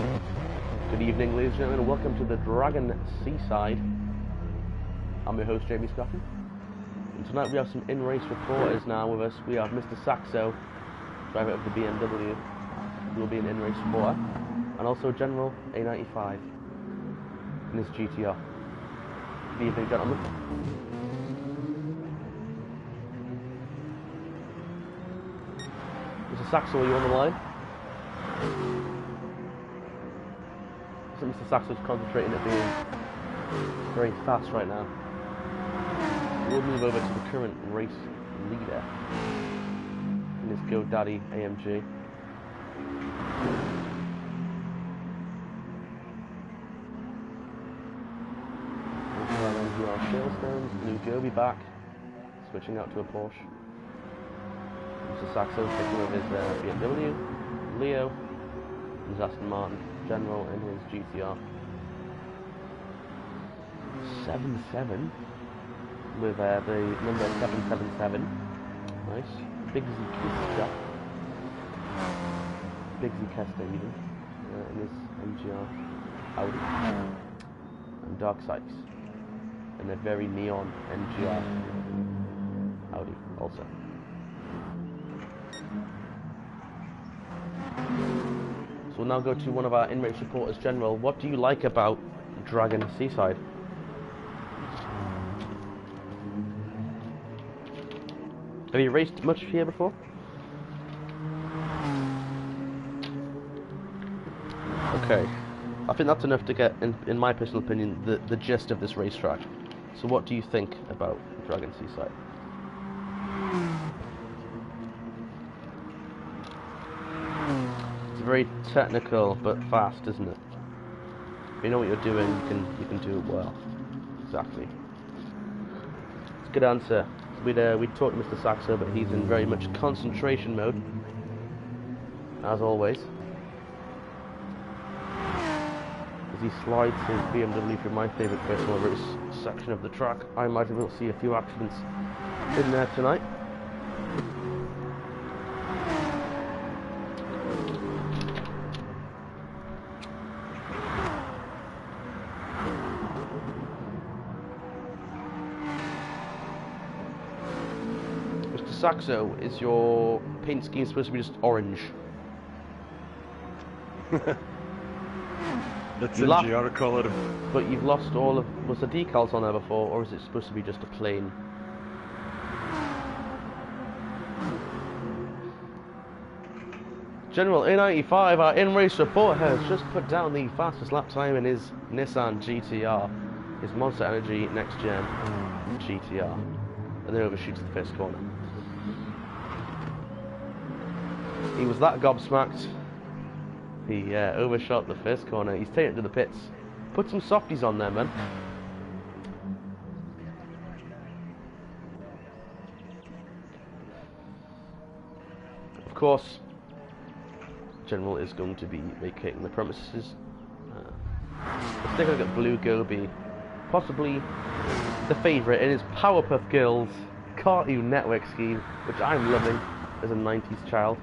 Good evening, ladies and gentlemen, and welcome to the Dragon Seaside. I'm your host, Jamie Scotton. And tonight we have some in-race reporters now with us. We have Mr. Saxo, driver of the BMW, who will be an in-race reporter, and also General A95 in his GTR. Good evening, gentlemen. Mr. Saxo, are you on the line? So Mr. Saxo's concentrating at being very fast right now. We'll move over to the current race leader in his GoDaddy AMG. Sailstones, Blue Joby back, switching out to a Porsche. Mr. Saxo sticking with his BMW, Leo, and his Aston Martin General in his GTR. 7-7 with the number 777. Nice. Big Z Kesta. Big Z Kesta even. In his MGR Audi. And Dark Sykes. And a very neon MGR Audi also. So we'll now go to one of our in-race reporters, General. What do you like about Dragon Seaside? Have you raced much here before? Okay. I think that's enough to get, in my personal opinion, the gist of this racetrack. So what do you think about Dragon Seaside? It's very technical but fast, isn't it? If you know what you're doing, you can do it well. Exactly. It's a good answer. We'd talked to Mr. Saxo, but he's in very much concentration mode, as always. As he slides his BMW through my favourite personal race section of the track, I imagine we'll see a few accidents in there tonight. Mr. Saxo, is your paint scheme supposed to be just orange? That's MGR colour. But you've lost all of... Was the decals on there before, or is it supposed to be just a plain... General A95, our in-race reporter, has just put down the fastest lap time in his Nissan GTR, his Monster Energy Nxtgen GTR, and then overshoots the first corner. He was that gobsmacked. He overshot the first corner. He's taken it to the pits. Put some softies on there, man. Of course, General is going to be vacating the premises. Let's take a look at Blue Goby. Possibly the favourite in his Powerpuff Girls Cartoon Network scheme, which I'm loving as a 90s child.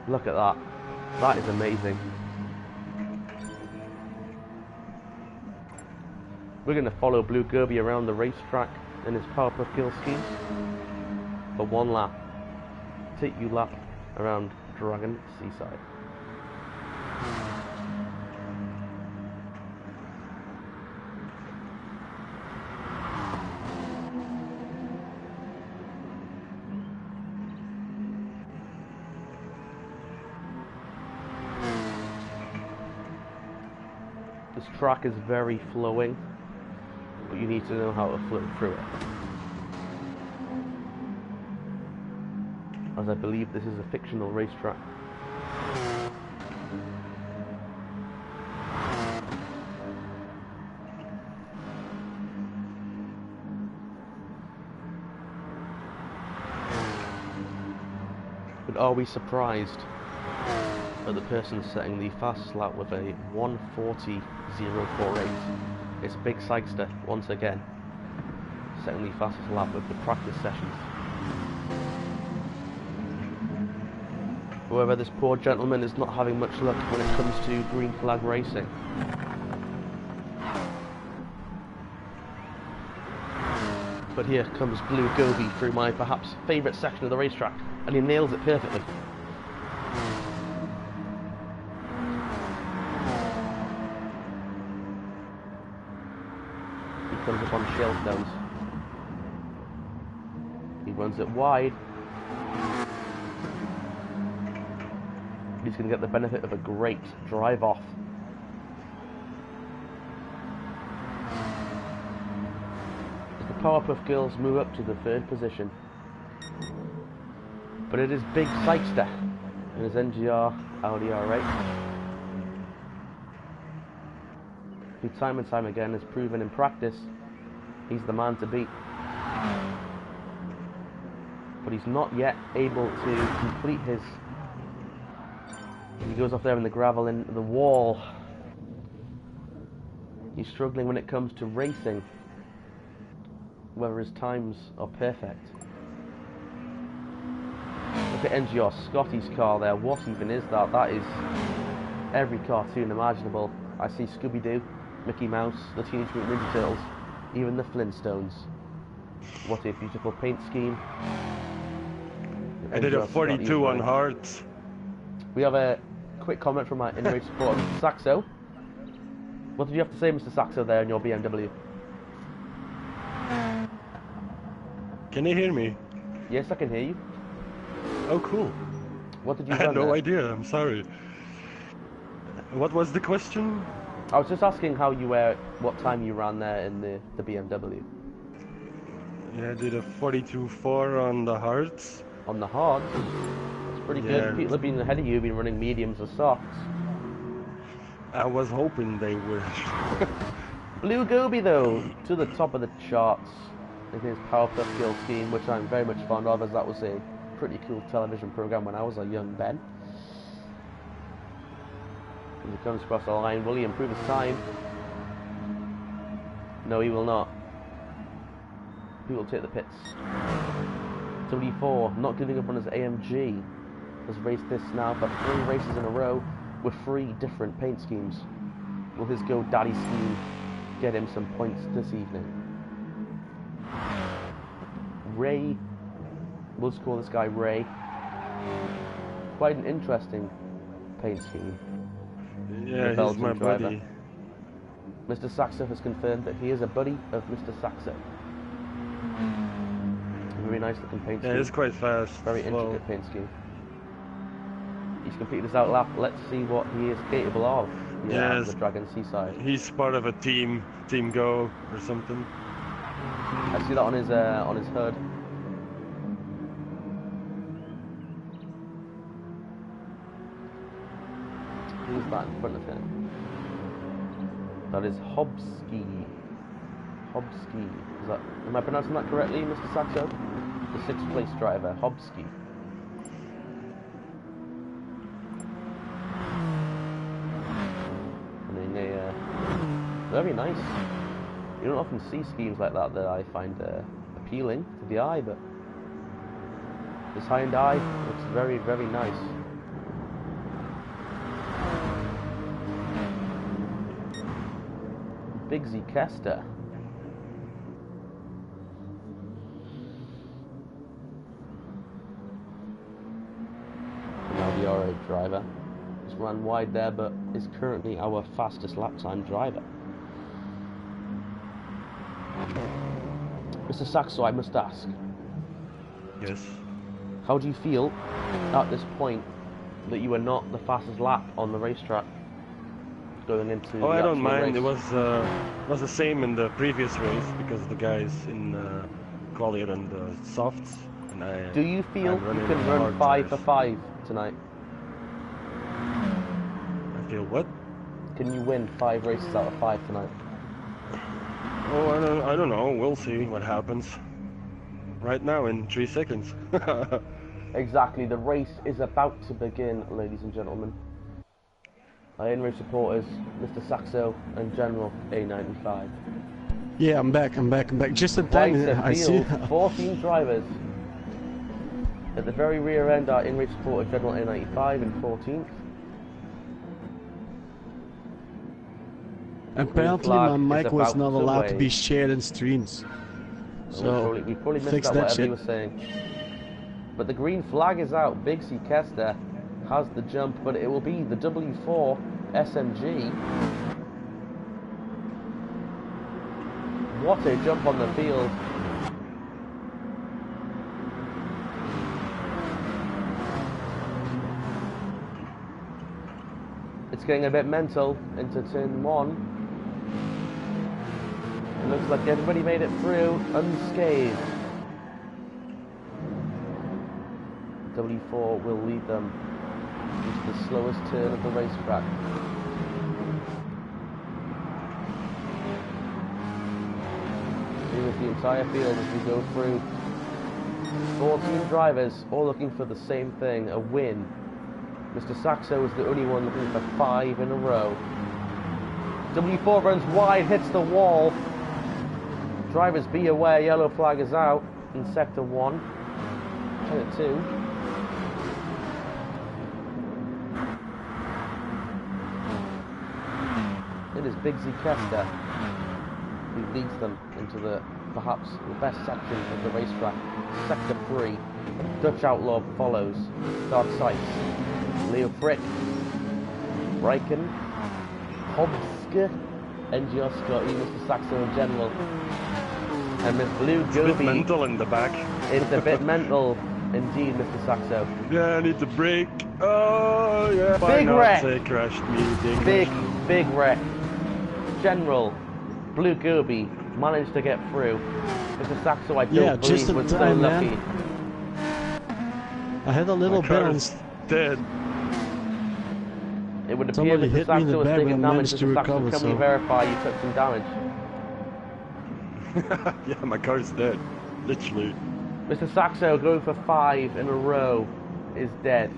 Look at that. That is amazing. We're going to follow Blue Goby around the racetrack in his Powerpuff Girls scheme for one lap. Take you lap around Dragon Seaside. This track is very flowing, but you need to know how to flow through it. As I believe this is a fictional racetrack. But are we surprised at the person setting the fastest lap with a 1:40.048? It's Big Sykester once again, setting the fastest lap with the practice sessions. However, this poor gentleman is not having much luck when it comes to green flag racing. But here comes Blue Gobi through my perhaps favourite section of the racetrack, and he nails it perfectly. He comes up on shell stones. He runs it wide. He's going to get the benefit of a great drive off. As the Powerpuff Girls move up to the third position. But it is Big Sykester in his NGR Audi R8. Who time and time again has proven in practice he's the man to beat. But he's not yet able to complete his... He goes off there in the gravel in the wall. He's struggling when it comes to racing, whether his times are perfect. Look at NGR Scotty's car there. What even is that? That is every cartoon imaginable. I see Scooby-Doo, Mickey Mouse, the Teenage Mutant Ninja Turtles, even the Flintstones. What a beautiful paint scheme. I did a 42 on Hearts. We have a quick comment from our in-race supporter, Mr. Saxo. What did you have to say, Mr. Saxo, there in your BMW? Can you hear me? Yes, I can hear you. Oh, cool. What did you I had no there? idea, I'm sorry. What was the question? I was just asking how you were, what time you ran there in the BMW. Yeah, I did a 42.4 on the Hearts. On the hards? Pretty good. People have been ahead of you, been running mediums or softs. I was hoping they would. Blue Gobi, though, to the top of the charts in his Powerpuff Girls scheme, which I'm very much fond of, as that was a pretty cool television program when I was a young Ben. As he comes across the line, will he improve his time? No, he will not. He will take the pits. 74, not giving up on his AMG. Has raced this now for 3 races in a row with 3 different paint schemes. Will his GoDaddy scheme get him some points this evening? Ray, we'll just call this guy Ray. Quite an interesting paint scheme. Yeah, he's my buddy. Mr. Saxo has confirmed that he is a buddy of Mr. Saxo. Very nice looking paint scheme. Yeah, it's quite fast. Very intricate paint scheme. He's completed his out lap. Let's see what he is capable of. Yeah, the Dragon Seaside. He's part of a team go or something. I see that on his hood. Who's that in front of him? That is Hobski. Hobski. Is that? Am I pronouncing that correctly, Mr. Saxo? The 6th place driver, Hobski. Very nice. You don't often see schemes like that I find appealing to the eye, but this hind eye looks very, very nice. Bigsy Kester. Now the R8 driver. Just ran wide there, but is currently our fastest lap time driver. Mr. Saxo, I must ask. Yes. How do you feel at this point that you were not the fastest lap on the racetrack going into? Oh, I don't mind. Race? It was the same in the previous race because the guys in Collier and the softs. And I. Do you feel you can run 5 for 5 tonight? I feel what? Can you win 5 races out of 5 tonight? Oh, I don't know. We'll see what happens. Right now, in 3 seconds. Exactly. The race is about to begin, ladies and gentlemen. Our in-race supporters, Mr. Saxo and General A95. Yeah, I'm back. Just in time. I see 14 drivers. At the very rear end are in-race supporter General A95 in 14th. Apparently my mic was not allowed to be shared in streams. So we probably missed fix out that whatever shit. he was saying. But the green flag is out. Big C Kester has the jump, but it will be the W4 SMG. What a jump on the field. It's getting a bit mental into turn 1. It looks like everybody made it through unscathed. W4 will lead them into the slowest turn of the racetrack. With the entire field as we go through 14 drivers, all looking for the same thing, a win. Mr. Saxo is the only one looking for 5 in a row. W4 runs wide, hits the wall. Drivers be aware, yellow flag is out in sector 1. Turn 2. It is Big Z Kester who leads them into perhaps the best section of the racetrack. Sector 3. Dutch Outlaw follows. Dark Sights. Leo Frick. Riken. Hobska. NGR Scotty, Mr. Saxo in general. And Miss Blue Goby. It's a bit mental in the back. It's a bit mental indeed, Mr. Saxo. Yeah, I need to brake. Oh, yeah. Big wreck. They crashed me. Big wreck. General Blue Goby managed to get through. Mr. Saxo, I don't believe was so lucky. I had a little balance. Dead. It would appear that Mr. Saxo was taking damage. Mr. Saxo, can we verify you took some damage? Yeah, my car's dead. Literally. Mr. Saxo going for 5 in a row is dead.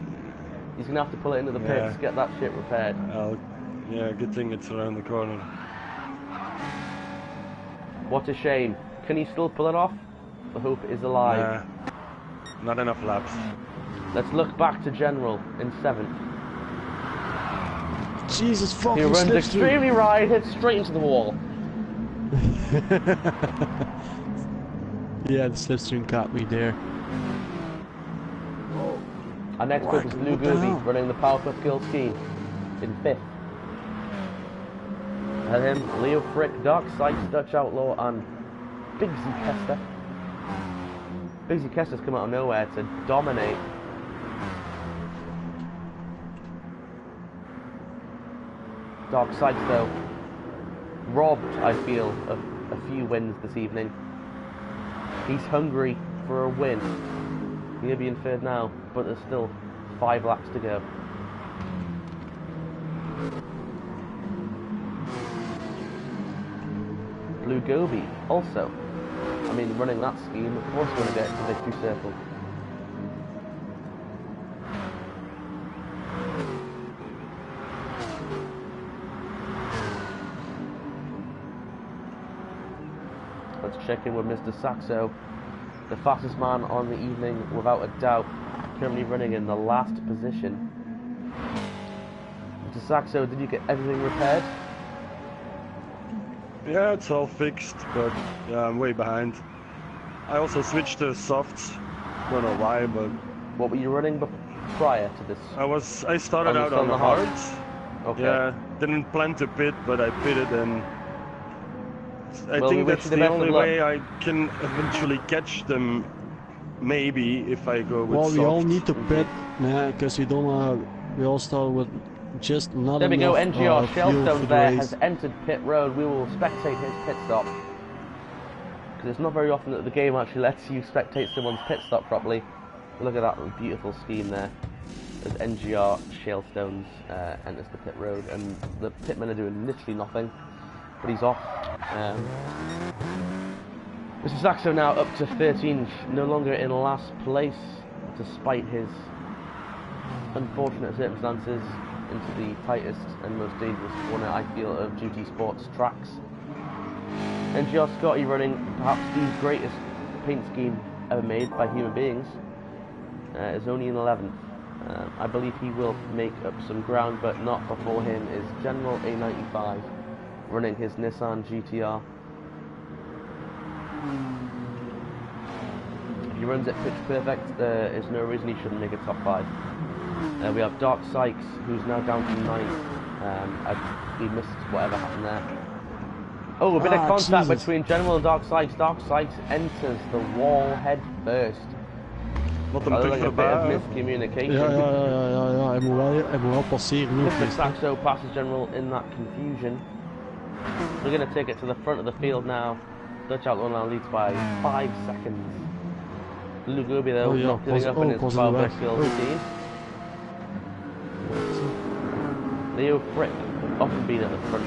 He's going to have to pull it into the pits to get that shit repaired. Yeah, good thing it's around the corner. What a shame. Can he still pull it off? The hope is alive. Nah, not enough laps. Let's look back to General in 7th. Jesus fucking He runs slipstream. extremely right, hits straight into the wall. Yeah, the slipstream caught me there. Our next pick is Blue Goby running the Power Plus Kill scheme in 5th. Ahead of him, Leo Frick, Dark Sights, Dutch Outlaw, and Big Z Kester. Big Z Kester's come out of nowhere to dominate. Dark Sights, though, robbed, I feel, of a few wins this evening. He's hungry for a win. He's going to be in 3rd now, but there's still 5 laps to go. Blue Goby also, running that scheme, of course going to get to victory circle. Let's check in with Mr. Saxo, the fastest man on the evening without a doubt, currently running in the last position. Mr. Saxo, did you get everything repaired? Yeah, it's all fixed, but yeah, I'm way behind. I also switched to softs. Don't know why, but what were you running prior to this? I started out on the hards. Okay. Yeah, didn't plan to pit, but I pitted, and I think that's the only way I can eventually catch them. Maybe if I go with softs. Well, we all need to Mm-hmm. pit, because we don't. We all start with just not there we go, enough, NGR Shellstone there race. has entered pit road. We will spectate his pit stop. Because it's not very often that the game actually lets you spectate someone's pit stop properly. Look at that beautiful scheme there. As NGR Shellstones enters the pit road. And the pitmen are doing literally nothing. But he's off. Mr. Saxo now up to 13th. No longer in last place. Despite his unfortunate circumstances. Into the tightest and most dangerous corner, I feel, of GT Sports tracks. NGR Scotty running perhaps the greatest paint scheme ever made by human beings. is only in 11th. I believe he will make up some ground, but not before him is General A95 running his Nissan GTR. If he runs it pitch perfect, there is no reason he shouldn't make a top 5. We have Dark Sykes, who's now down to 9th. We missed whatever happened there. Oh, a bit of contact between General and Dark Sykes. Dark Sykes enters the wall head first. Wat hem terug voorbij. Miscommunication. Ja, hij moet wel passeren nu. Mr. Saxo passes General in that confusion. We're going to take it to the front of the field now. Dutch Outlaw now leads by 5 seconds. Blue Gobi though, not giving up in his 12 skill routine. Leo Frick, often been at the front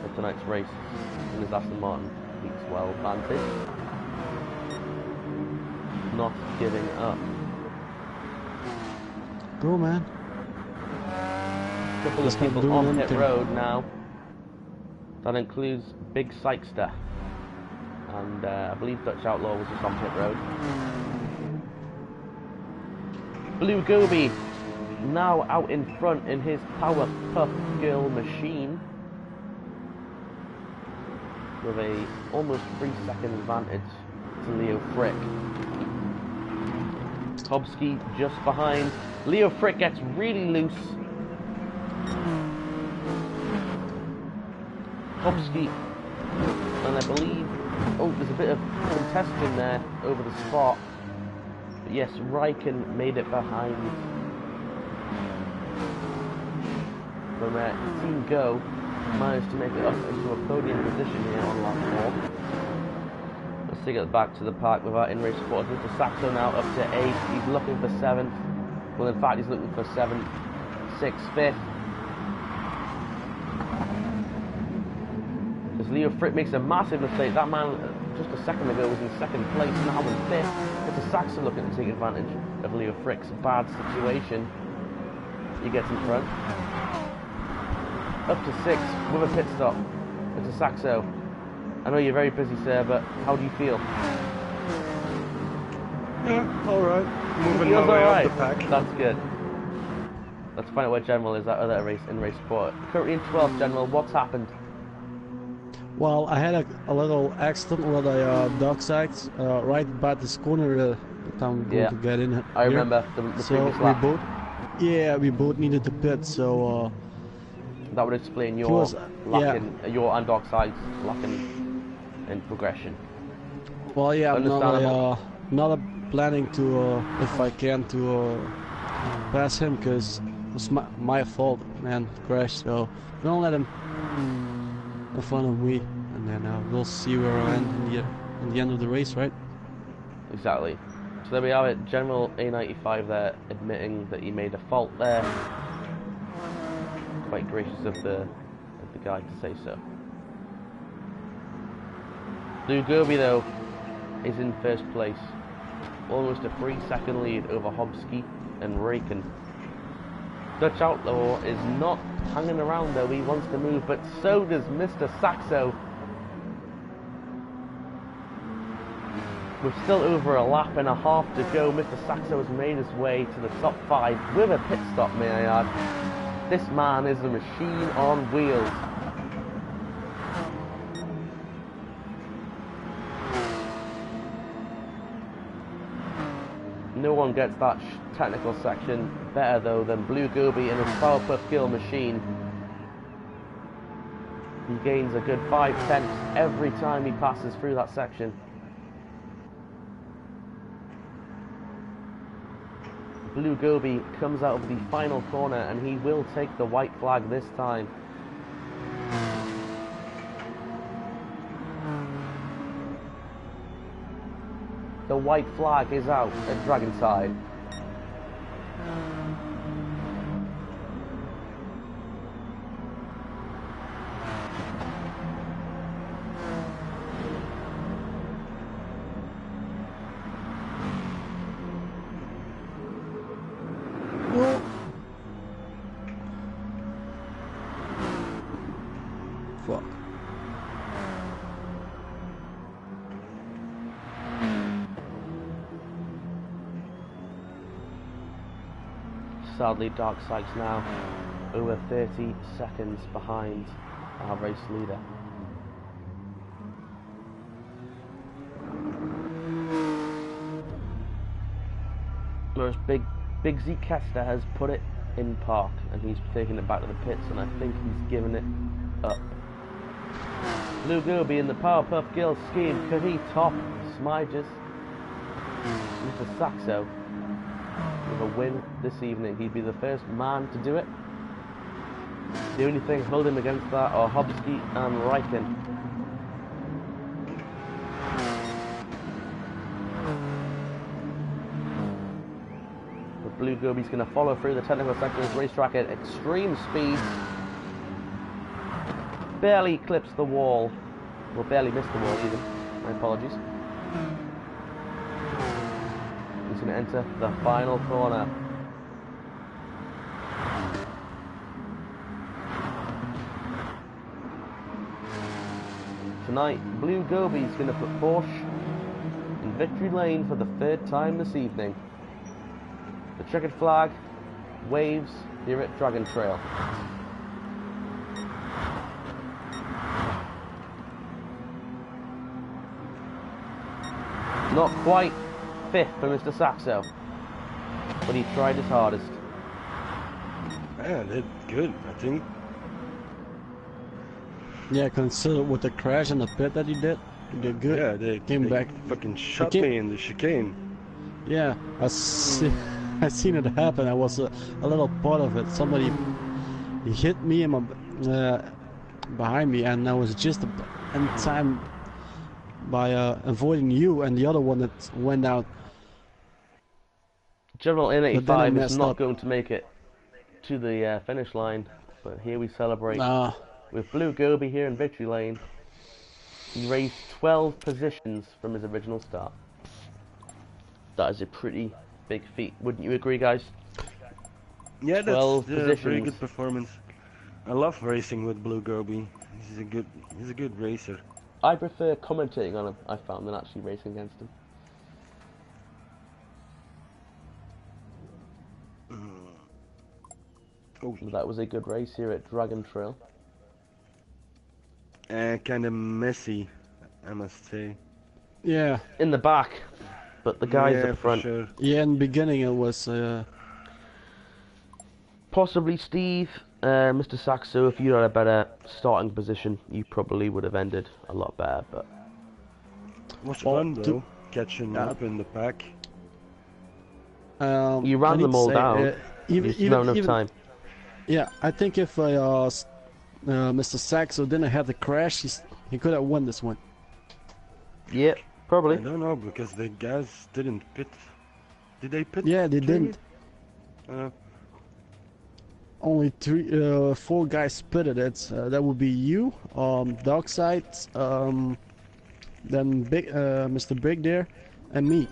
of tonight's race in his Aston Martin P12 Vantage. Not giving up. Go, man. A couple of people on pit road now. That includes Big Sykester. And I believe Dutch Outlaw was just on pit road. Blue Gobi now out in front in his Power Puff Girl machine. With a almost 3-second advantage to Leo Frick. Hobsky just behind. Leo Frick gets really loose. Hobsky, and I believe, oh, there's a bit of contention there over the spot. But yes, Raikkonen made it behind. From Team Go, managed to make it up into a podium position here on lap 4. Let's take it back to the park with our in-race supporters. Mr. Saxo now up to 8th. He's looking for 7th. Well, in fact, he's looking for 7th, 6th, 5th. As Leo Frick makes a massive mistake. That man, just a second ago, was in 2nd place, now in 5th. Mr. Saxo looking to take advantage of Leo Frick's bad situation. He gets in front. Up to 6th with a pit stop. Mr. Saxo. I know you're very busy, sir, but how do you feel? Yeah, alright. Moving my way up the pack. That's good. Let's find out where General is at other race in race sport. Currently in 12th, General. What's happened? Well, I had a little accident with a Dark Sykes right by this corner that I'm going to get in. I remember the so previous lap. we both needed to pit, so that would explain your lacking, your and Dark Sykes lacking in progression. Well, yeah, I'm not planning to, if I can, to pass him, because it was my fault, man, crash. So don't let him in front of me, and then we'll see where I end in the end of the race, right? Exactly. So there we have it. General A95 there, admitting that he made a fault there. Quite gracious of the guy to say so. Blue Gobi though is in 1st place, almost a 3-second lead over Hobsky and Raikkonen. Dutch Outlaw is not hanging around though, he wants to move, but so does Mr. Saxo. We're still over a lap and a half to go. Mr. Saxo has made his way to the top 5 with a pit stop, may I add. This man is a machine on wheels. No one gets that technical section better though than Blue Gobi in his Powerpuff Girl machine. He gains a good 5/10 every time he passes through that section. Blue Gobi comes out of the final corner and he will take the white flag this time. The white flag is out at Dragonside. Fuck. sadly, Dark Sykes now over 30 seconds behind our race leader. Whereas Big Z Kester has put it in park and he's taking it back to the pits, and I think he's given it up. Blue Goby in the Powerpuff Girls scheme, could he top Smidges? Mr. Saxo with a win this evening. He'd be the first man to do it. The only thing holding him against that are Hobsky and Ryken. But Blue Goby's going to follow through the technical section of this racetrack at extreme speed. Barely clips the wall. Well, barely missed the wall even. My apologies. He's going to enter the final corner. Tonight, Blue Goby's going to put Porsche in victory lane for the third time this evening. The checkered flag waves here at Dragon Trail. Not quite fifth for Mr. Saxo, but he tried his hardest. Yeah, they did good, I think. Yeah, consider with the crash in the pit that he did good. Yeah, they came back. Fucking shot me in the chicane. Yeah, I seen it happen. I was a little part of it. Somebody hit me in my, behind me, and I was just in time by avoiding you and the other one that went out. General N85 is not going to make it to the finish line, but here we celebrate with Blue Goby here in victory lane. He raised 12 positions from his original start. That is a pretty big feat, wouldn't you agree, guys? Yeah, that's a very positions. good performance. I love racing with Blue Goby. He's a good racer. I prefer commentating on him, I found, than actually racing against him. Oh. That was a good race here at Dragon Trail. Kind of messy, I must say. Yeah. In the back, but the guys up front. Sure. Yeah, in the beginning it was... Possibly Steve, Mr. Saxo, if you had a better starting position, you probably would have ended a lot better, but... It was fun though, catching up in the pack. You ran them all down. You didn't have enough time. Yeah, I think if Mr. Saxo didn't have the crash, he could have won this one. Yeah, probably. I don't know, because the guys didn't pit. Did they pit? Yeah, they didn't. Only 4 guys pitted it. That would be you, Darkside, then Mr. Big there, and me.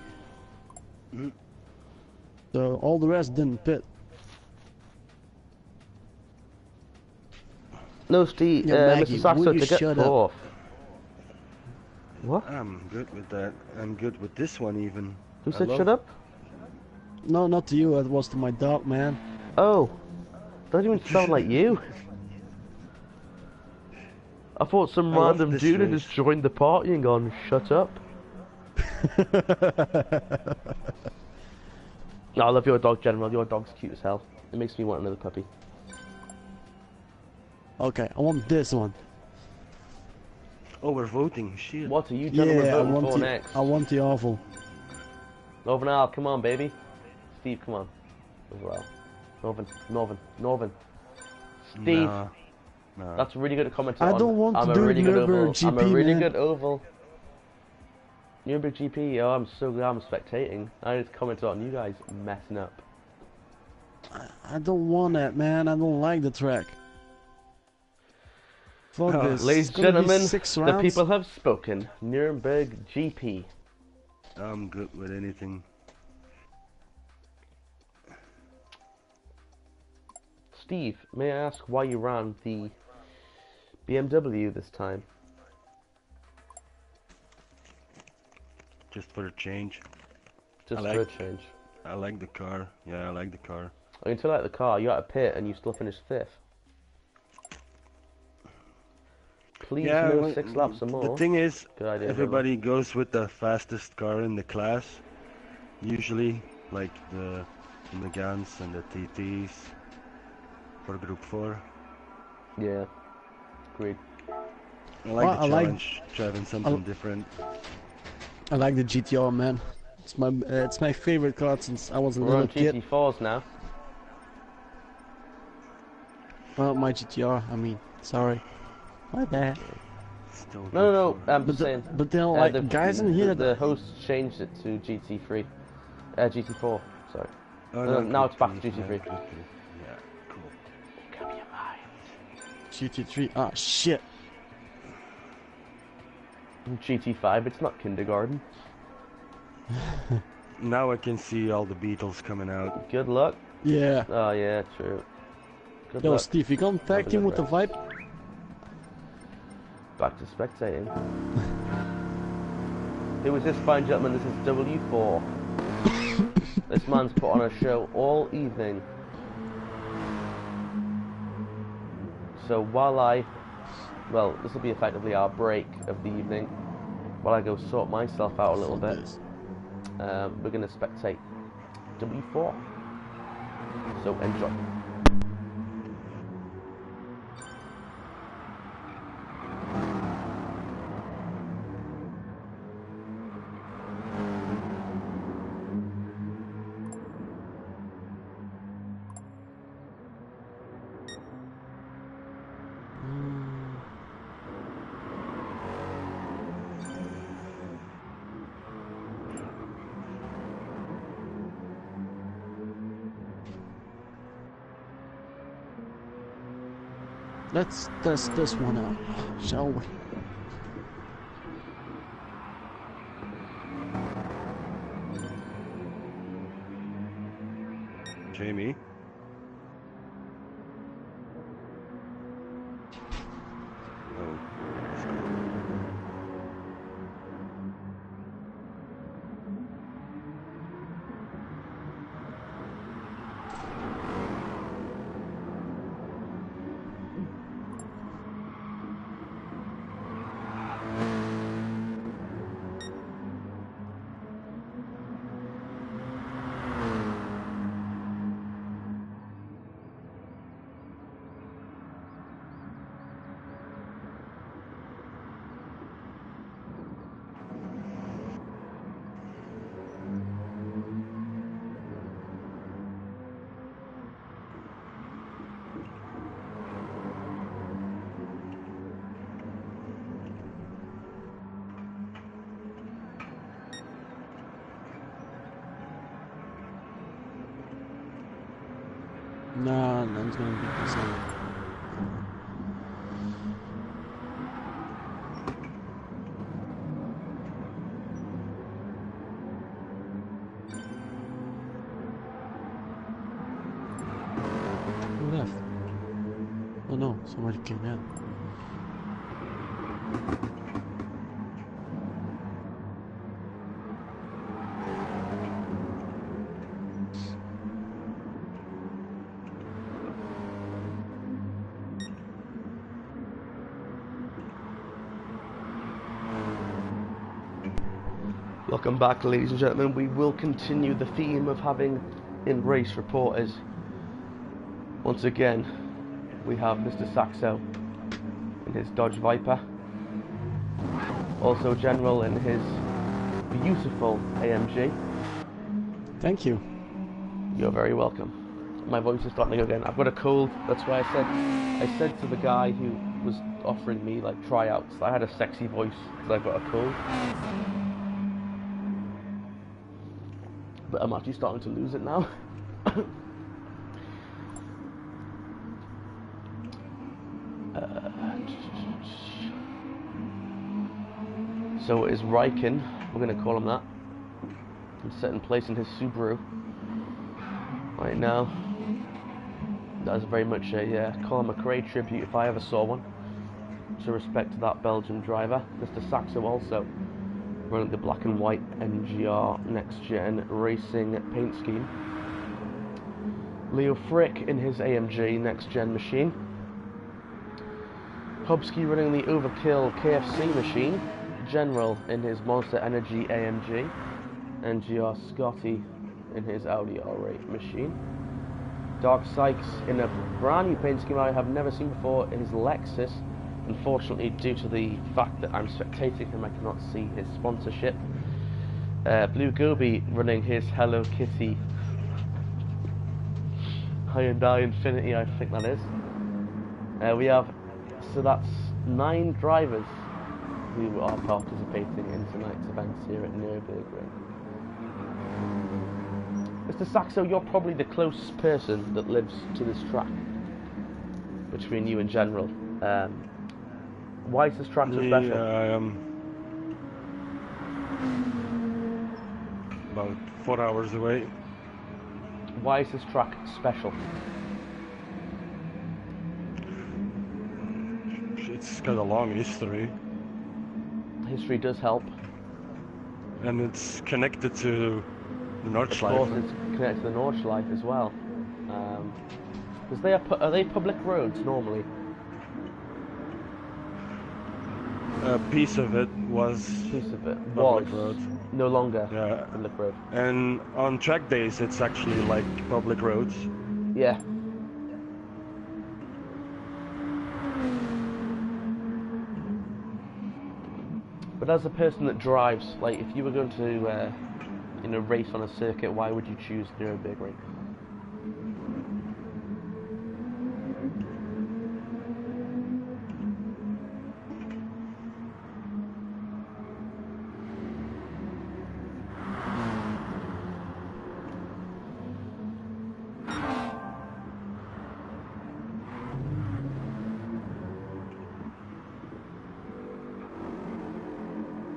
So all the rest didn't pit. No, Steve, Mr. Saxo to get off. What? I'm good with that. I'm good with this one even. Who said shut up? No, not to you. It was to my dog, man. Oh, don't even sound like you. I thought some random dude had just joined the party and gone, shut up. No, I love your dog, General. Your dog's cute as hell. It makes me want another puppy. Okay, I want this one. Oh, we're voting. Shit. What are you gentlemen voting for next? I want the oval. Northern, come on, baby. Steve, come on. As well. Northern. Steve. Nah. That's really good at commenting. I don't want to do Nürburgring GP, I'm a really good oval. Nürburgring GP, oh, I'm so glad I'm spectating. I just commented on you guys messing up. I don't want that, man. I don't like the track. Fuck this. Ladies and gentlemen, the rounds. people have spoken. Nuremberg GP. I'm good with anything. Steve, may I ask why you ran the BMW this time? Just for a change. Just for a change. I like the car. Yeah, I like the car. Until like the car, you had a pit and you still finished 5th. Please no 6 laps or more. The thing is, Good idea, everybody goes with the fastest car in the class. Usually, like the Nxgens and the TTs for Group 4. Yeah, agreed. I like the challenge, driving something different. I like the GTR, man. It's my favorite car since I was a little kid. We're on GT4s now. Well, my GTR, I mean, sorry. My bad. No, I'm saying. But there are like guys in here the host changed it to GT3. GT4, sorry. Oh, no, now it's back to GT3. Yeah, cool. Come your mind. GT3, ah, shit. GT5, it's not kindergarten. Now I can see all the Beetles coming out. Good luck. Yeah. Oh, yeah, true. Good Yo, luck. Steve, you gonna tag team with the Vibe? Back to spectating. Who is this fine gentleman? This is W4. This man's put on a show all evening. So while well, this will be effectively our break of the evening. While I go sort myself out a little bit, we're going to spectate W4. So enjoy. Let's test this one out, shall we? Jamie? Oh. Nah, none's gonna beat this one. Who left? Oh no, somebody came in. Welcome back, ladies and gentlemen. We will continue the theme of having in-race reporters. Once again, we have Mr. Saxo in his Dodge Viper. Also General in his beautiful AMG. Thank you. You're very welcome. My voice is starting to go again. I've got a cold. That's why I said to the guy who was offering me like tryouts that I had a sexy voice because I've got a cold. But I'm actually starting to lose it now. So it is Riken, we're going to call him that. He's set in place in his Subaru right now. That is very much a Colin McRae tribute if I ever saw one. So respect to that Belgian driver. Mr. Saxo also running the black and white NGR Nxtgen racing paint scheme. Leo Frick in his AMG Nxtgen machine. Hubsky running the Overkill KFC machine. General in his Monster Energy AMG. And GR Scotty in his Audi R8 machine. Dark Sykes in a brand new paint scheme I have never seen before in his Lexus. Unfortunately, due to the fact that I'm spectating him, I cannot see his sponsorship. Blue Gobi running his Hello Kitty Hyundai Infinity, I think that is. We have, so that's 9 drivers who are participating in tonight's events here at Nürburgring. Mr. Saxo, you're probably the closest person that lives to this track between you and General. Why is this track so special? I am about 4 hours away. Why is this track special? It's got a long history. History does help. And it's connected to the Nordschleife. Of course, it's connected to the Nordschleife as well. Because are they public roads normally? A piece of it was public road. No longer Yeah. public road. And on track days, it's actually like public roads. Yeah. But as a person that drives, like if you were going to, race on a circuit, why would you choose Nürburgring?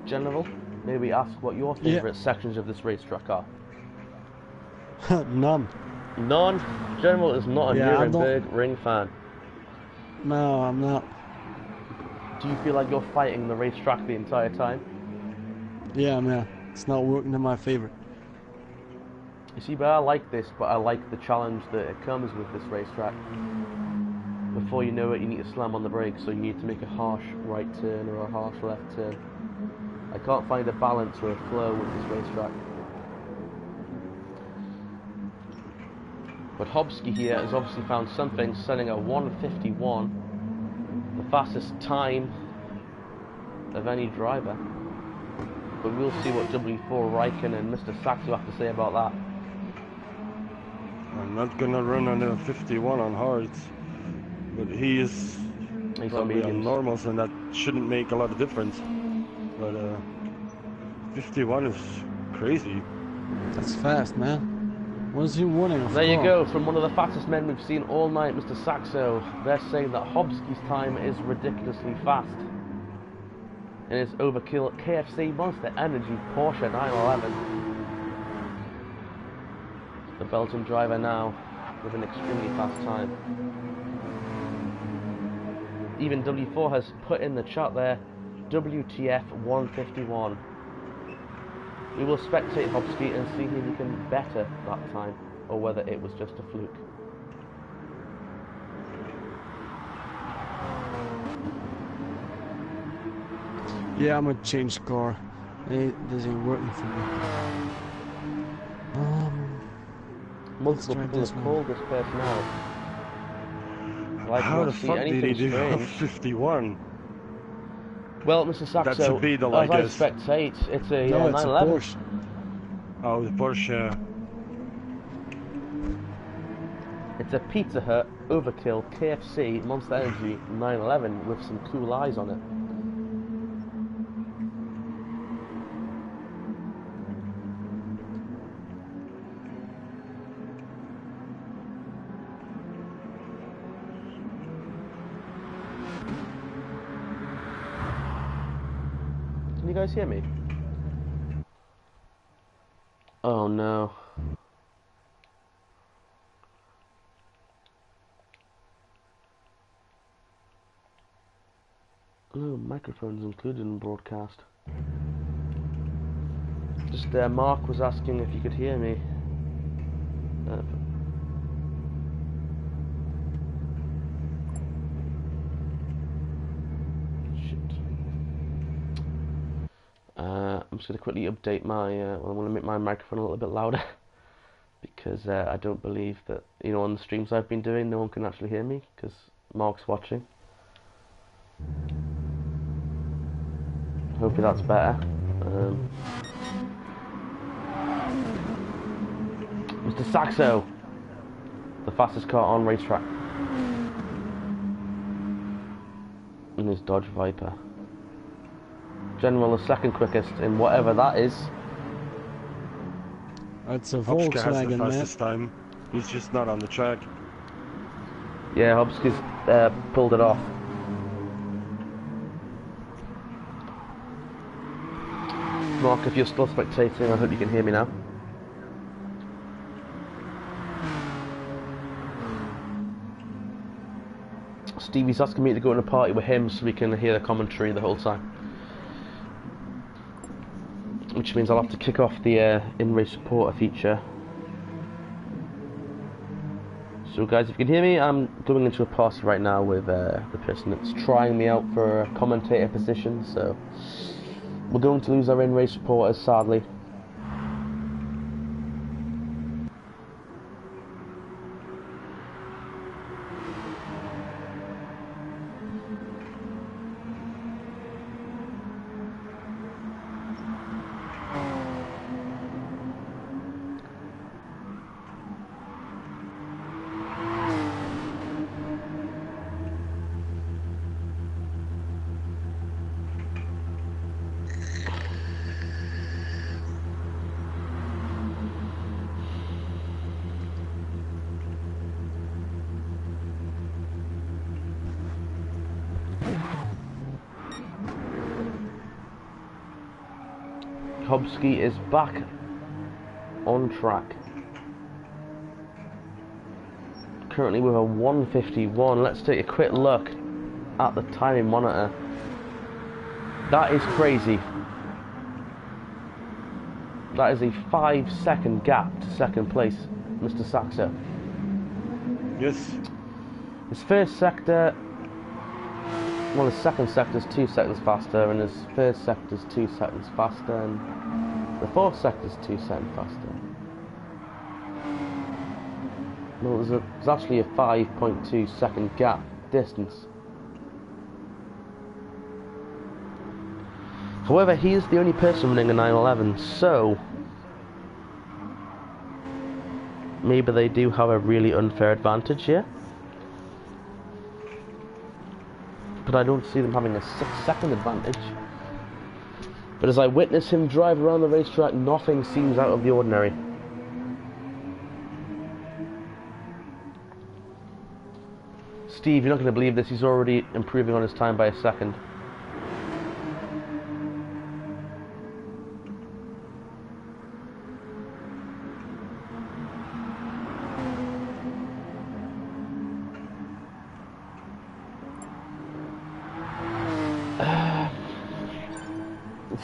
General, maybe ask what your favourite sections of this racetrack are. None. None? General is not a Nürburgring fan. No, I'm not. Do you feel like you're fighting the racetrack the entire time? Yeah, man. It's not working in my favour. You see, but I like this, but I like the challenge that it comes with this racetrack. Before you know it, you need to slam on the brakes, so you need to make a harsh right turn or a harsh left turn. I can't find a balance or a flow with this racetrack. But Hobsky here has obviously found something, setting a 1:51, the fastest time of any driver. But we'll see what W4 Raikkonen and Mr. Saxo have to say about that. I'm not gonna run on a 51 on hards, but he's probably on normals, and that shouldn't make a lot of difference. But 51 is crazy. That's fast, man. What is he winning? There you go, from one of the fastest men we've seen all night, Mr. Saxo. They're saying that Hobsky's time is ridiculously fast. In his Overkill KFC Monster Energy Porsche 911. The Belgian driver now with an extremely fast time. Even W4 has put in the chat there, WTF 1:51. We will spectate Hobsky and see if he can better that time, or whether it was just a fluke. Yeah, I'm gonna change car. This ain't working for me. Multiple people have called this person out. How the fuck did he do a 51? Well, Mr. Saxo, that's a Beetle, I guess. I spectate, it's a no, it's 911. a Porsche. Oh, the Porsche. It's a Pizza Hut Overkill KFC Monster Energy 911 with some cool eyes on it. Can you guys hear me? Oh no. No microphones included in broadcast. Just Mark was asking if you could hear me. I'm just going to quickly update my, I'm going to make my microphone a little bit louder because I don't believe that, you know, on the streams I've been doing, no one can actually hear me because Mark's watching. Hopefully that's better. Mr. Saxo, the fastest car on racetrack, in his Dodge Viper. General, the second quickest in whatever that is. It's a Hopska has the Volkswagen, man. fastest time. He's just not on the track. Yeah, Hobski's pulled it off. Mark, if you're still spectating, I hope you can hear me now. Stevie's asking me to go in a party with him so we can hear the commentary the whole time. Which means I'll have to kick off the in-race supporter feature. So guys, if you can hear me, I'm going into a party right now with the person that's trying me out for a commentator position, so we're going to lose our in-race supporters, sadly. Hobski is back on track. Currently with a 151. Let's take a quick look at the timing monitor. That is crazy. That is a 5-second gap to second place, Mr. Saxo. Yes. His first sector, well, his second sector is 2 seconds faster, and his third sector is 2 seconds faster, and the fourth sector is 2 seconds faster. Well, there's actually a 5.2 second gap distance. However, he is the only person running a 911, so maybe they do have a really unfair advantage here. But I don't see them having a 6-second advantage. But as I witness him drive around the racetrack, nothing seems out of the ordinary. Steve, you're not going to believe this, he's already improving on his time by a second.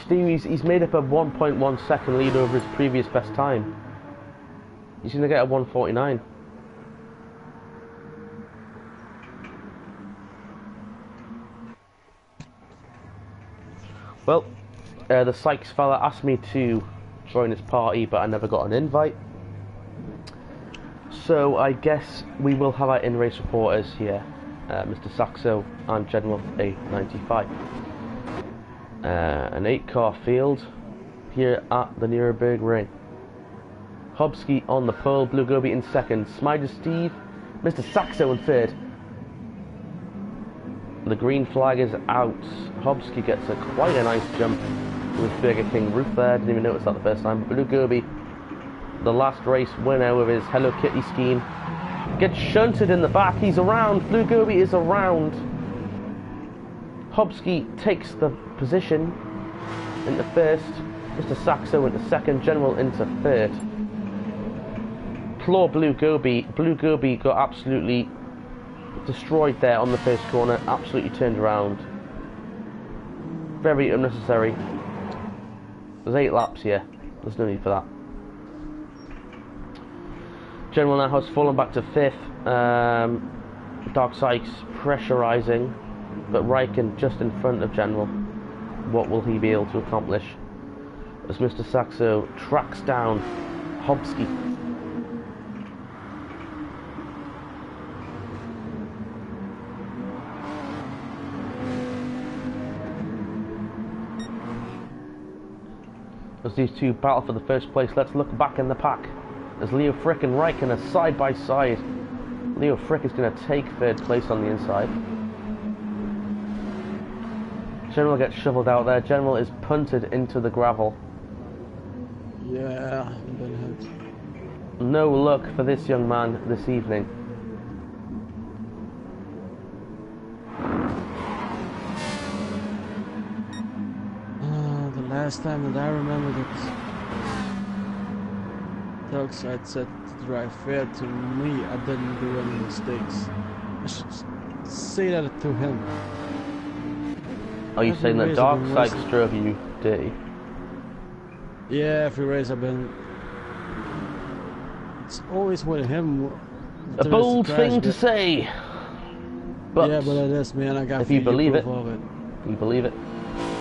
Steve, he's made up a 1.1 second lead over his previous best time. He's going to get a 149. Well, the Sykes fella asked me to join his party, but I never got an invite. So I guess we will have our in-race reporters here, Mr. Saxo and General A95. An 8-car field here at the Nürburgring Ring. Hobski on the pole, Blue Gobi in second, Smider Steve, Mr. Saxo in third. The green flag is out. Hobski gets quite a nice jump with Burger King roof there. Didn't even notice that the first time. Blue Gobi, the last race winner with his Hello Kitty scheme, gets shunted in the back. He's around. Blue Gobi is around. Hobski takes the position into first. Mr. Saxo into second. General into third. Poor Blue Gobi. Blue Gobi got absolutely destroyed there on the first corner. Absolutely turned around. Very unnecessary. There's 8 laps here. There's no need for that. General now has fallen back to 5th. Dark Sykes pressurising, but Riken just in front of General. What will he be able to accomplish? as Mr. Saxo tracks down Hobsky. As these two battle for the first place, let's look back in the pack. As Leo Frick and Raikkonen are side by side. Leo Frick is going to take third place on the inside. General gets shoveled out there. General is punted into the gravel. Yeah, been hit. No luck for this young man this evening. The last time that I remember that Darkseid said to drive fair to me, I didn't do any mistakes. I should say that to him. Are you saying that Darkseid drove you dirty? Yeah, every race I've been... It's always with him. A bold thing to say! But yeah, but it is, man. I got if you believe it, of it. You believe it.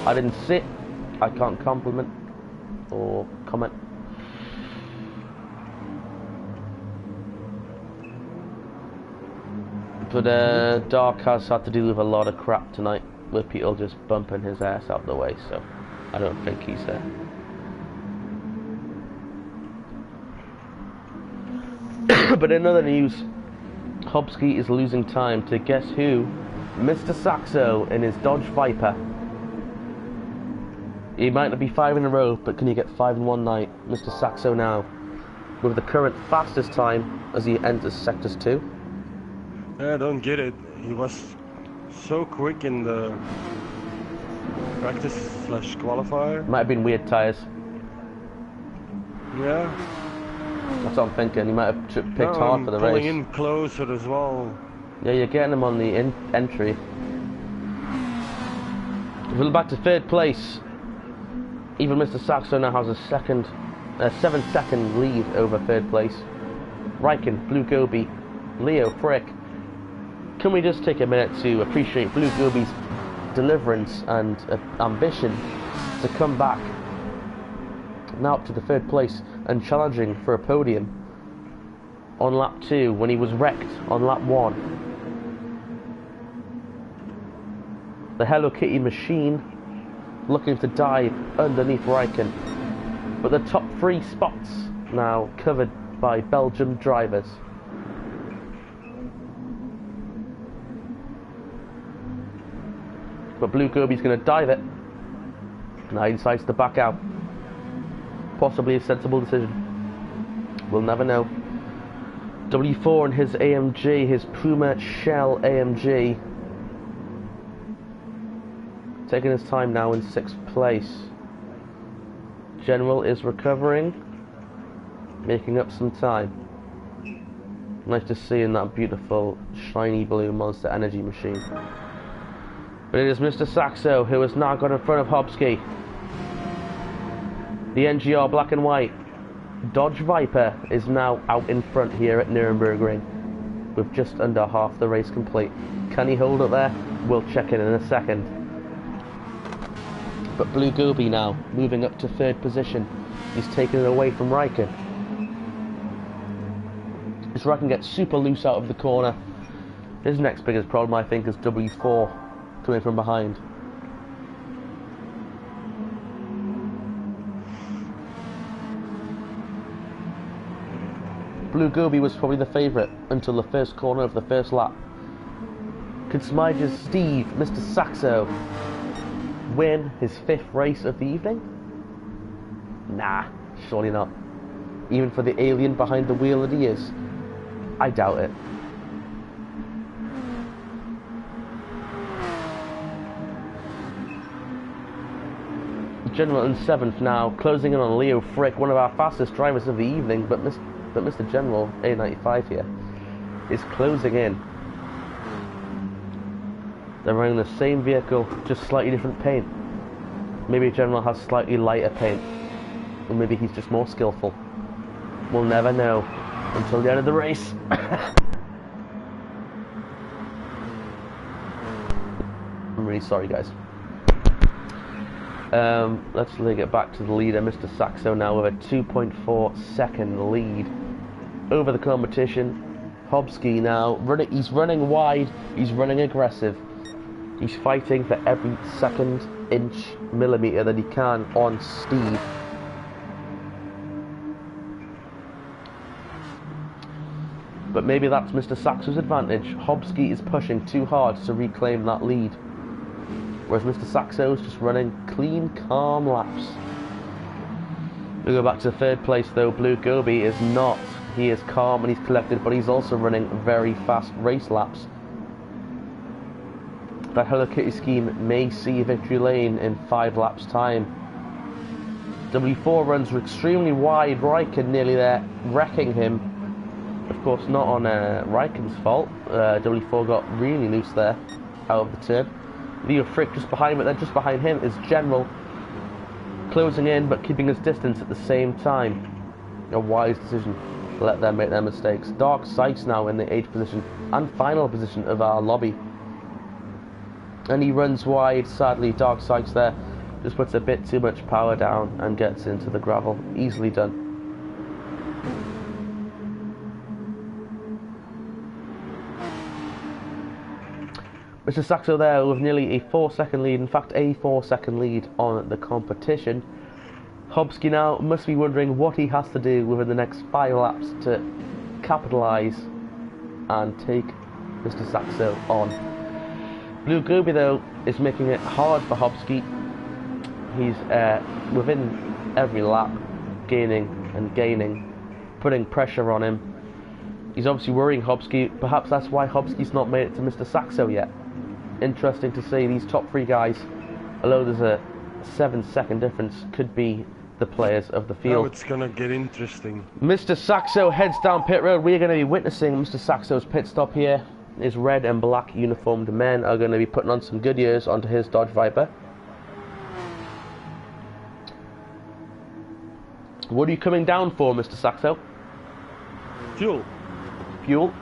I didn't sit. I can't compliment or comment. But Dark has had to deal with a lot of crap tonight, with people just bumping his ass out of the way, so I don't think he's there. But in other news, Hobsky is losing time to guess who? Mr. Saxo in his Dodge Viper. He might not be 5 in a row, but can you get 5 in one night? Mr. Saxo now, with the current fastest time as he enters Sectors 2. I don't get it. He was so quick in the practice/qualifier. Might have been weird tyres. Yeah. That's what I'm thinking. He might have picked hard for the race. Pulling in closer as well. Yeah, you're getting him on the entry. We're back to third place. Even Mr. Saxo now has a 7-second lead over third place. Raikkonen, Blue Gobi, Leo Frick. Can we just take a minute to appreciate Blue Gobi's deliverance and ambition to come back now up to the third place and challenging for a podium on lap 2 when he was wrecked on lap 1. The Hello Kitty machine looking to dive underneath Raikkonen, but the top 3 spots now covered by Belgium drivers. But Blue Gobi's going to dive it. Now he decides to back out. Possibly a sensible decision. We'll never know. W4 in his AMG, his Puma Shell AMG. Taking his time now in 6th place. General is recovering. Making up some time. Nice to see in that beautiful shiny blue Monster Energy machine. But it is Mr. Saxo who has now got in front of Hobsky. The NGR black and white Dodge Viper is now out in front here at Nürburgring with just under half the race complete. Can he hold it there? We'll check in a second. But Blue Gobi now moving up to 3rd position. He's taken it away from Raikkonen. As Raikkonen gets super loose out of the corner. His next biggest problem, I think, is W4 coming from behind. Blue Gobi was probably the favourite until the first corner of the first lap. Could Smiger's Steve, Mr. Saxo, win his 5th race of the evening? Nah, surely not. Even for the alien behind the wheel that he is, I doubt it. General in 7th now, closing in on Leo Frick, one of our fastest drivers of the evening, but Mr. General, A95 here, is closing in. They're running the same vehicle, just slightly different paint. Maybe General has slightly lighter paint, or maybe he's just more skillful. We'll never know until the end of the race. I'm really sorry, guys. Let's link it back to the leader, Mr. Saxo, now with a 2.4 second lead over the competition. Hobsky now, he's running wide, he's running aggressive. He's fighting for every second, inch, millimetre that he can on Steve. But maybe that's Mr. Saxo's advantage. Hobsky is pushing too hard to reclaim that lead, whereas Mr. Saxo is just running clean, calm laps. We go back to third place though. Blue Gobi is not. He is calm and he's collected, but he's also running very fast race laps. That Hello Kitty scheme may see victory lane in 5 laps time. W4 runs extremely wide. Raikkonen nearly there, wrecking him. Of course, not on Raikkonen's fault. W4 got really loose there, out of the turn. Leo Frick just behind him, but then just behind him is General, closing in but keeping his distance at the same time. A wise decision. Let them make their mistakes. Dark Sykes now in the 8th position and final position of our lobby. And he runs wide. Sadly, Dark Sykes there just puts a bit too much power down and gets into the gravel. Easily done. Mr. Saxo there with nearly a 4-second lead, in fact a 4-second lead on the competition. Hobsky now must be wondering what he has to do within the next 5 laps to capitalise and take Mr. Saxo on. Blue Gobi though is making it hard for Hobsky. He's within every lap gaining and gaining, putting pressure on him. He's obviously worrying Hobsky. Perhaps that's why Hobsky's not made it to Mr. Saxo yet. Interesting to see these top 3 guys, although there's a 7-second difference, could be the players of the field. Now it's gonna get interesting. Mr. Saxo heads down pit road. We're going to be witnessing Mr. Saxo's pit stop here. His red and black uniformed men are going to be putting on some Goodyears onto his Dodge Viper. What are you coming down for, Mr. Saxo? Fuel. Fuel?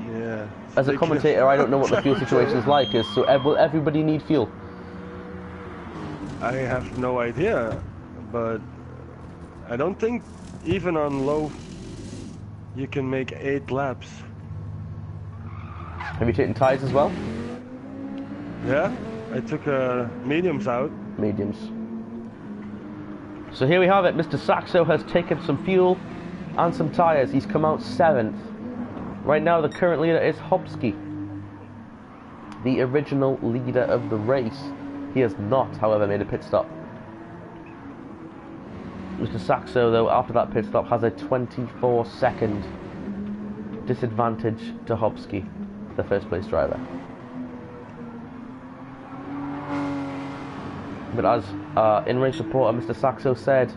Yeah. As a commentator, I don't know what the fuel situation is like. So will everybody need fuel? I have no idea, but I don't think even on low you can make 8 laps. Have you taken tyres as well? Yeah, I took mediums out. Mediums. So here we have it. Mr. Saxo has taken some fuel and some tyres. He's come out 7th. Right now the current leader is Hobsky, the original leader of the race. He has not, however, made a pit stop. Mr. Saxo, though, after that pit stop, has a 24-second disadvantage to Hobsky, the first place driver. But as in-race reporter Mr. Saxo said,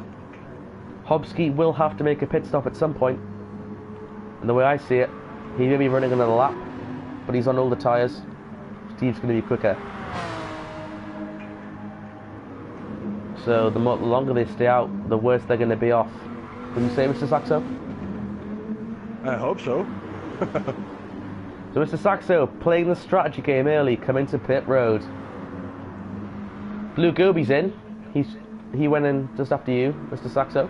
Hobsky will have to make a pit stop at some point. And the way I see it, he may be running another lap, but he's on older tyres. Steve's going to be quicker. So the longer they stay out, the worse they're going to be off. Would you say, Mr. Saxo? I hope so. So Mr. Saxo, playing the strategy game early, coming to pit road. Blue Gobi's in. He went in just after you, Mr. Saxo.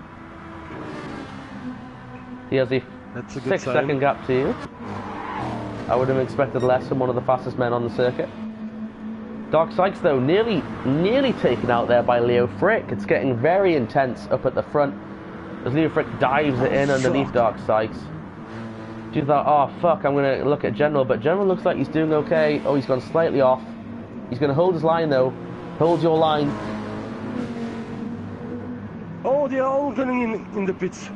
He has a 6-second gap to you. I would have expected less from one of the fastest men on the circuit. Dark Sykes, though, nearly taken out there by Leo Frick. It's getting very intense up at the front as Leo Frick dives it in underneath Dark Sykes. You thought, oh fuck, I'm going to look at General, but General looks like he's doing okay. Oh, he's gone slightly off. He's going to hold his line, though. Hold your line. Oh, they're all running in the pits.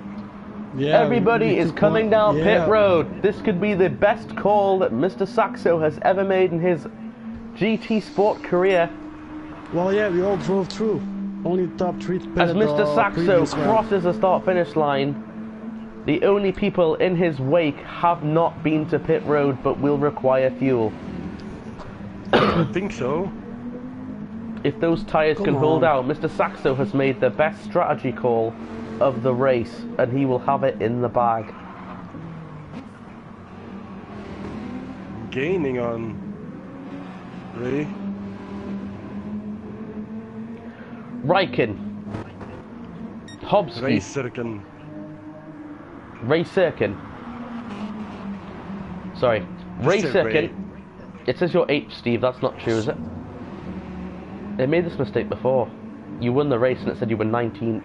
Yeah, everybody is coming down pit road. This could be the best call that Mr. Saxo has ever made in his GT Sport career. Well, yeah, we all drove through. Only the top 3 pitted. As Mr. Saxo crosses the start-finish line, the only people in his wake have not been to pit road but will require fuel. I think so. If those tyres can hold out, Mr. Saxo has made the best strategy call of the race, and he will have it in the bag. Gaining on Ray. Raikkonen. Hobsky. Raikkonen. Sorry. Raikkonen. It says you're 8th, Steve. That's not true, is it? They made this mistake before. You won the race and it said you were 19th.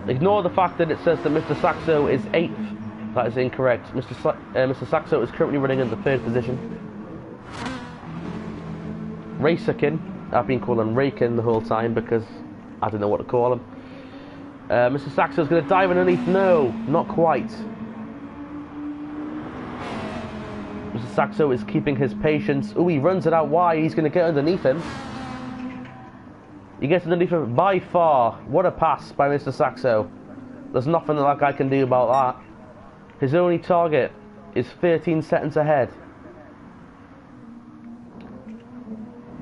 Ignore the fact that it says that Mr. Saxo is 8th. That is incorrect. Mr. Saxo is currently running in the 3rd position. Raikkonen. I've been calling Raikkonen the whole time because I don't know what to call him. Mr. Saxo is going to dive underneath. No, not quite. Mr. Saxo is keeping his patience. Ooh, he runs it out wide. He's going to get underneath him. He gets underneath him by far. What a pass by Mr. Saxo. There's nothing that guy can do about that. His only target is 13 seconds ahead.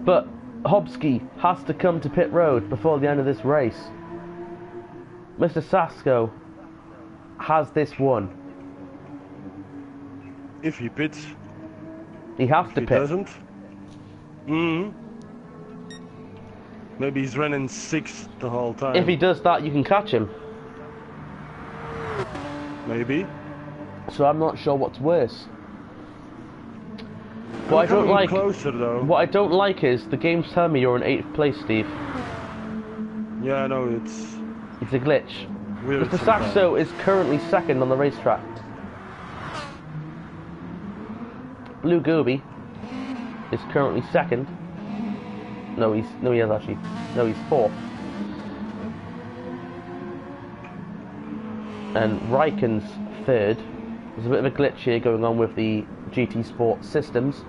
But Hobsky has to come to pit road before the end of this race. Mr. Saxo has this won. If he pits. He has to pit. He doesn't. Maybe he's running 6th the whole time. If he does that, you can catch him. Maybe. So I'm not sure what's worse. What I don't like. Closer, though. What I don't like is the game's telling me you're in 8th place, Steve. Yeah, I know it's a glitch. Weird. Mr. Saxo is currently 2nd on the racetrack. Blue Goby is currently 2nd. He's 4th. And Raikkonen's 3rd. There's a bit of a glitch here going on with the GT Sport systems.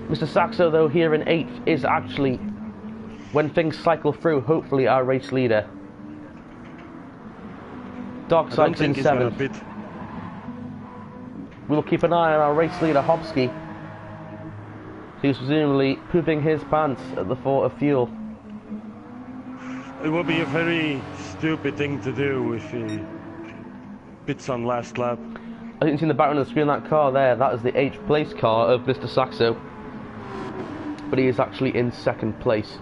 Mr. Saxo, though, here in 8th is actually, when things cycle through, hopefully our race leader. Darkside's in 7th. We'll keep an eye on our race leader, Hobsky. He's presumably pooping his pants at the thought of fuel. It would be a very stupid thing to do if he pits on last lap. I think you see in the background of the screen that car there, that is the 8th place car of Mr. Saxo. But he is actually in 2nd place.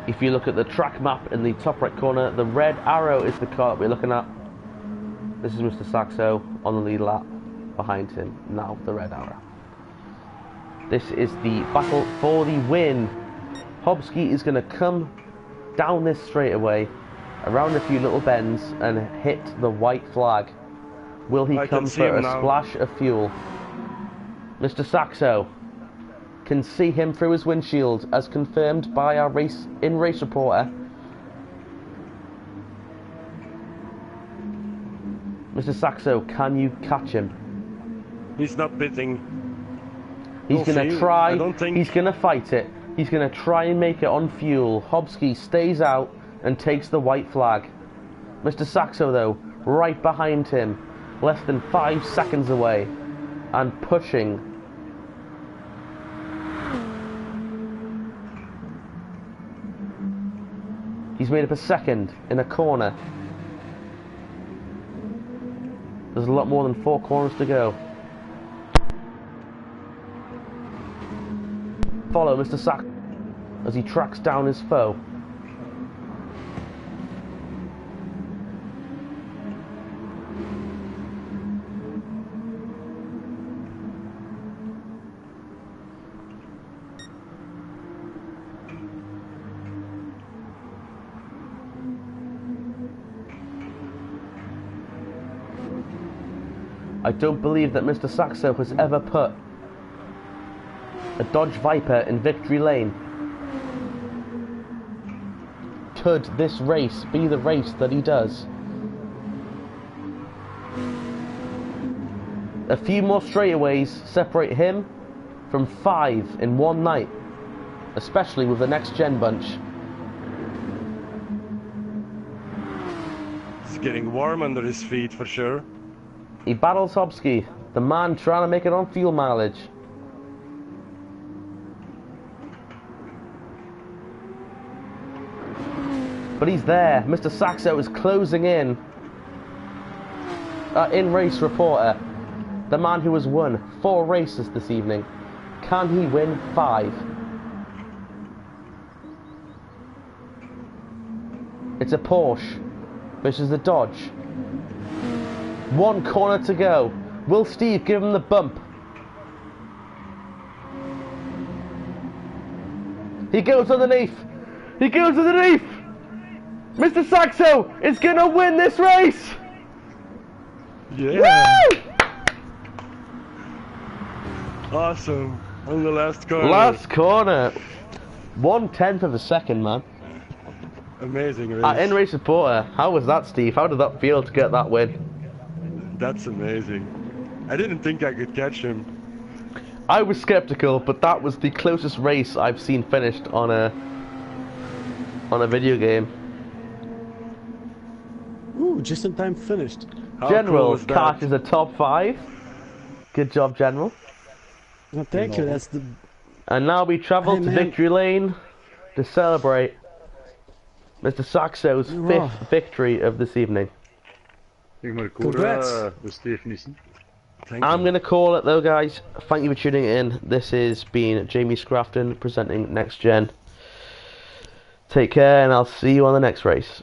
If you look at the track map in the top right corner, the red arrow is the car that we're looking at. This is Mr. Saxo on the lead lap. Behind him, now the red arrow. This is the battle for the win. Hobsky is going to come down this straightaway, around a few little bends, and hit the white flag. Will he come for a splash of fuel? Mr. Saxo can see him through his windshield, as confirmed by our in-race reporter. Mr. Saxo, can you catch him? He's not pitting. He's going to try. He's going to fight it. He's going to try and make it on fuel. Hobsky stays out and takes the white flag. Mr. Saxo, though, right behind him, less than 5 seconds away, and pushing. He's made up a 2nd in a corner. There's a lot more than 4 corners to go. Follow Mr. Saxo as he tracks down his foe. I don't believe that Mr. Saxo has ever put a Dodge Viper in victory lane. Could this race be the race that he does? A few more straightaways separate him from 5 in one night, especially with the Nxtgen bunch. It's getting warm under his feet for sure. He battles Hobsky, the man trying to make it on fuel mileage. But he's there. Mr. Saxo is closing in. In-race reporter, the man who has won 4 races this evening. Can he win 5? It's a Porsche versus the Dodge. 1 corner to go. Will Steve give him the bump? He goes underneath. He goes underneath. Mr. Saxo is going to win this race. Yeah. Woo! Awesome. On the last corner. Last corner. 1/10 of a second, man. Amazing race. In-race reporter. How was that, Steve? How did that feel to get that win? That's amazing. I didn't think I could catch him. I was skeptical, but that was the closest race I've seen finished on a video game. Ooh, just in time finished. How General cool was that? catches a top 5. Good job, General. Well, thank you. That's the. And now we travel Hey, to man. Victory Lane to celebrate Mr. Saxo's Wow. 5th victory of this evening. Congrats. I'm going to call it though, guys. Thank you for tuning in. This has been Jamie Scrafton presenting Next Gen. Take care, and I'll see you on the next race.